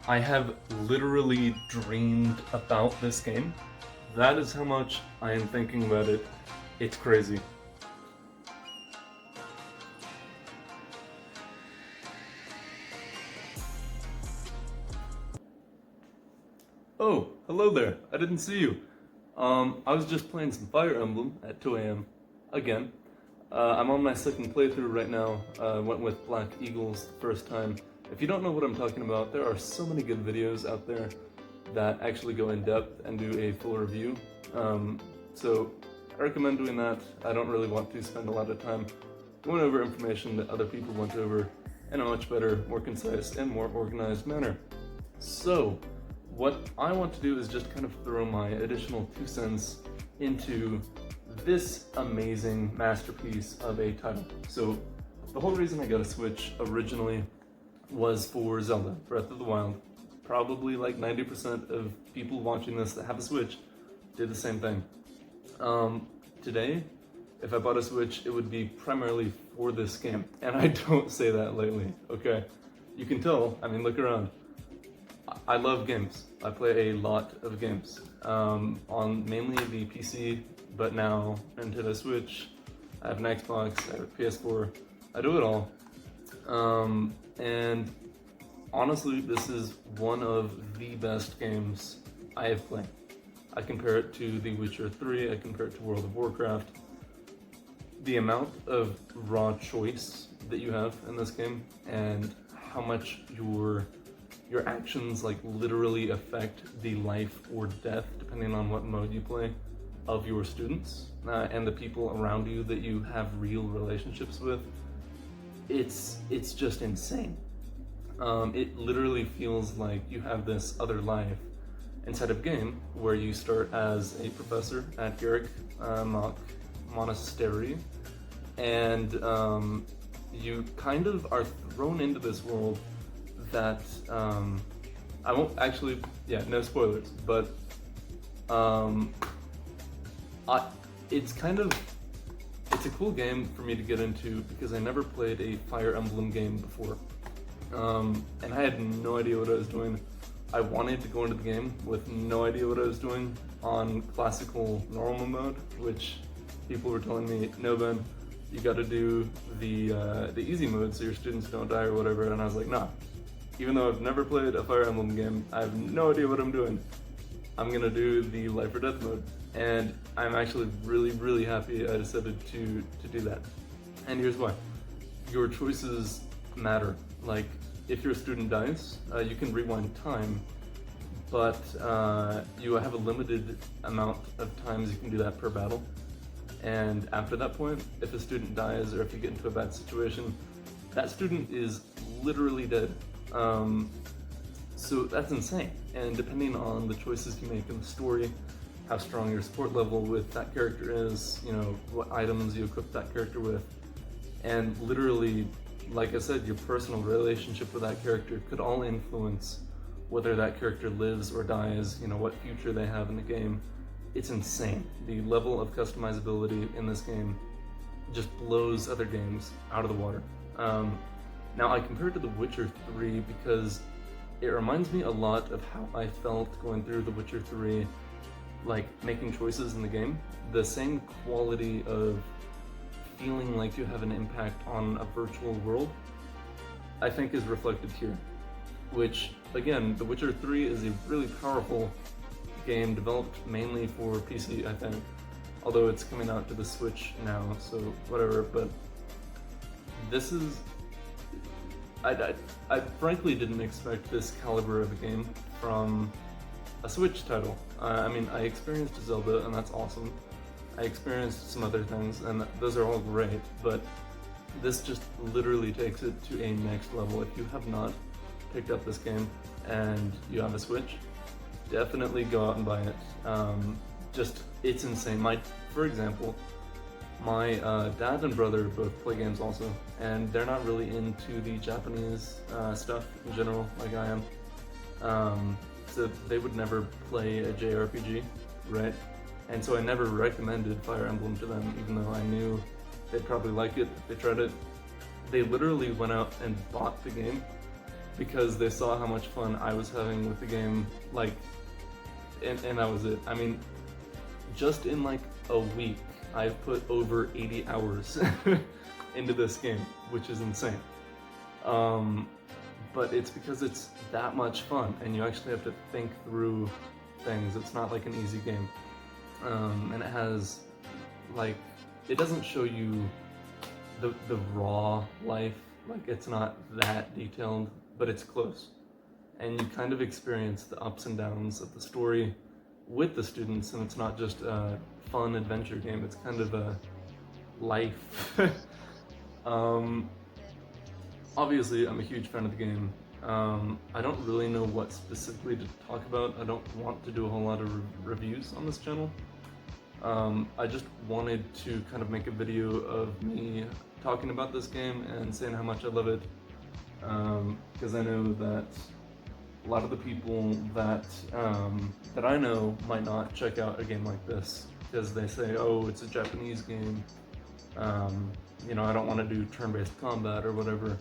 I have literally dreamed about this game. That is how much I am thinking about it. It's crazy. Oh, hello there. I didn't see you. I was just playing some Fire Emblem at 2 a.m. again. I'm on my second playthrough right now. Went with Black Eagles the first time. If you don't know what I'm talking about, there are so many good videos out there that actually go in depth and do a full review. So I recommend doing that. I don't really want to spend a lot of time going over information that other people went over in a much better, more concise, and more organized manner. So, what I want to do is just kind of throw my additional 2 cents into this amazing masterpiece of a title. So, the whole reason I got a Switch originally was for Zelda, Breath of the Wild. Probably like 90% of people watching this that have a Switch did the same thing. Today, if I bought a Switch, it would be primarily for this game. And I don't say that lightly, okay? You can tell, I mean, look around. I love games. I play a lot of games. On mainly the PC, but now Nintendo Switch. I have an Xbox, I have a PS4. I do it all. And honestly, this is one of the best games I have played. I compare it to The Witcher 3, I compare it to World of Warcraft. The amount of raw choice that you have in this game and how much your actions like literally affect the life or death, depending on what mode you play, of your students and the people around you that you have real relationships with. It's just insane. It literally feels like you have this other life inside of game where you start as a professor at Garrick Monastery, and you kind of are thrown into this world that I won't actually, no spoilers, but it's a cool game for me to get into because I never played a Fire Emblem game before, and I had no idea what I was doing. I wanted to go into the game with no idea what I was doing on classical normal mode, which people were telling me, no Ben, you got to do the easy mode so your students don't die or whatever, and I was like, nah. Even though I've never played a Fire Emblem game, I have no idea what I'm doing. I'm gonna do the life or death mode, and I'm actually really, really happy I decided to do that. And here's why: your choices matter. Like, if your student dies, you can rewind time, but you have a limited amount of times you can do that per battle. And after that point, if a student dies or if you get into a bad situation, that student is literally dead. So that's insane. And depending on the choices you make in the story, how strong your support level with that character is, you know, what items you equip that character with, and literally, like I said, your personal relationship with that character could all influence whether that character lives or dies, you know, what future they have in the game. It's insane. The level of customizability in this game just blows other games out of the water. Now, I compare it to The Witcher 3 because it reminds me a lot of how I felt going through The Witcher 3, like making choices in the game. The same quality of feeling like you have an impact on a virtual world, I think is reflected here. Which, again, The Witcher 3 is a really powerful game developed mainly for PC, I think. Although it's coming out to the Switch now, so whatever, but this is... I frankly didn't expect this caliber of a game from a Switch title. I mean, I experienced Zelda, and that's awesome. I experienced some other things, and those are all great, but this just literally takes it to a next level. If you have not picked up this game and you have a Switch, definitely go out and buy it. It's insane. For example, my dad and brother both play games also, and they're not really into the Japanese stuff in general like I am. So they would never play a JRPG, right? And so I never recommended Fire Emblem to them, even though I knew they'd probably like it if they tried it. They literally went out and bought the game because they saw how much fun I was having with the game, like, and that was it. I mean, just in like a week, I've put over 80 hours into this game, which is insane. But it's because it's that much fun, and you actually have to think through things. It's not like an easy game. And it has, like, it doesn't show you the raw life, like it's not that detailed, but it's close. And you kind of experience the ups and downs of the story with the students, and it's not just a fun adventure game, it's kind of a life. Obviously, I'm a huge fan of the game. I don't really know what specifically to talk about. I don't want to do a whole lot of reviews on this channel. I just wanted to kind of make a video of me talking about this game and saying how much I love it, because I know that a lot of the people that I know might not check out a game like this because they say, oh, it's a Japanese game, you know, I don't want to do turn-based combat or whatever.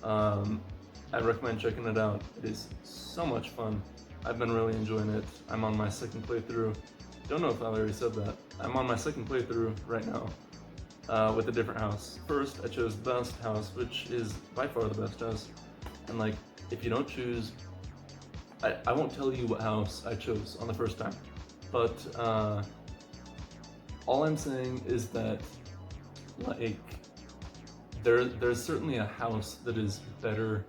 I recommend checking it out. It is so much fun. I've been really enjoying it. I'm on my second playthrough. Don't know if I already said that. I'm on my second playthrough right now, with a different house. First, I chose the best house, which is by far the best house. And like, if you don't choose, I won't tell you what house I chose on the first time, but all I'm saying is that, like, there's certainly a house that is better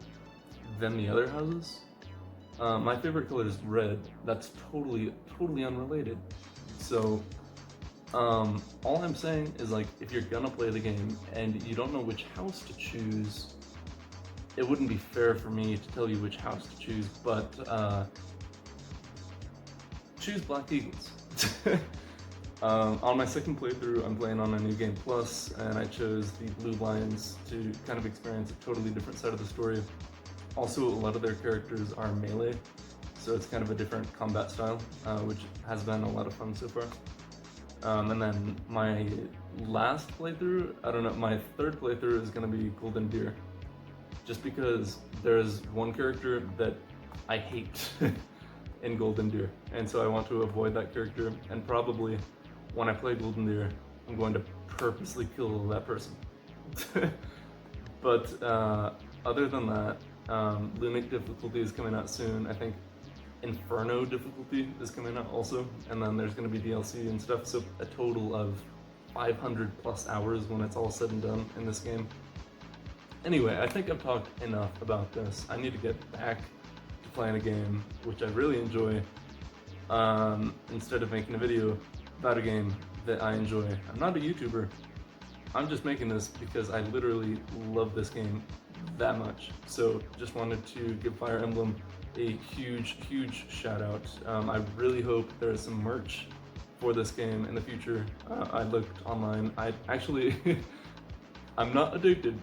than the other houses. My favorite color is red. That's totally unrelated. So, all I'm saying is, like, if you're gonna play the game and you don't know which house to choose, it wouldn't be fair for me to tell you which house to choose, but choose Black Eagles. On my second playthrough, I'm playing on a New Game Plus, and I chose the Blue Lions to kind of experience a totally different side of the story. Also, a lot of their characters are melee, so it's kind of a different combat style, which has been a lot of fun so far. And then my last playthrough, I don't know, my third playthrough is going to be Golden Deer. Just because there's one character that I hate in Golden Deer, and so I want to avoid that character, and probably when I play Golden Deer, I'm going to purposely kill that person. But other than that, Lunatic difficulty is coming out soon. I think Inferno difficulty is coming out also, and then there's going to be DLC and stuff, so a total of 500 plus hours when it's all said and done in this game. Anyway, I think I've talked enough about this. I need to get back to playing a game, which I really enjoy, instead of making a video about a game that I enjoy. I'm not a YouTuber. I'm just making this because I literally love this game that much. So just wanted to give Fire Emblem a huge shout out. I really hope there's some merch for this game in the future. I looked online. I actually I'm not addicted,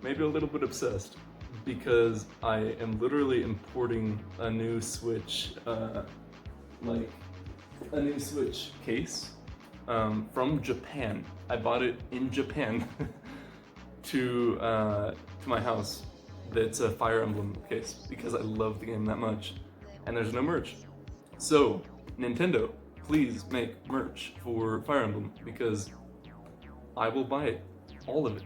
maybe a little bit obsessed, because I am literally importing a new Switch, like a new Switch case from Japan. I bought it in Japan to my house. That's a Fire Emblem case because I love the game that much, and there's no merch. So Nintendo, please make merch for Fire Emblem because I will buy it. All of it.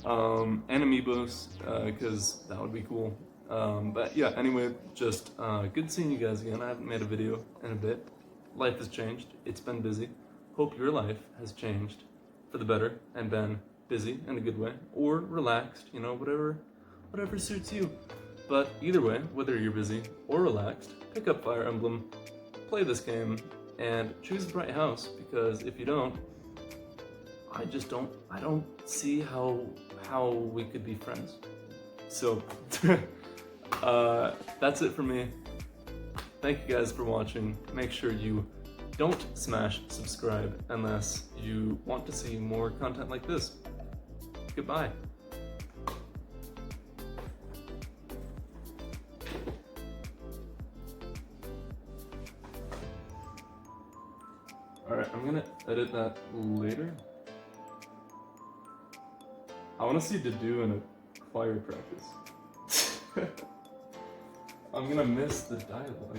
And amiibos, because that would be cool. But yeah, anyway, just good seeing you guys again. I haven't made a video in a bit. Life has changed. It's been busy. Hope your life has changed for the better and been busy in a good way, or relaxed, you know, whatever suits you. But either way, whether you're busy or relaxed, pick up Fire Emblem, play this game, and choose the right house, because if you don't, I don't see how we could be friends. So, that's it for me. Thank you guys for watching. Make sure you don't smash subscribe unless you want to see more content like this. Goodbye. Alright, I'm gonna edit that later. I want to see Dedu in a choir practice. I'm gonna miss the dialogue.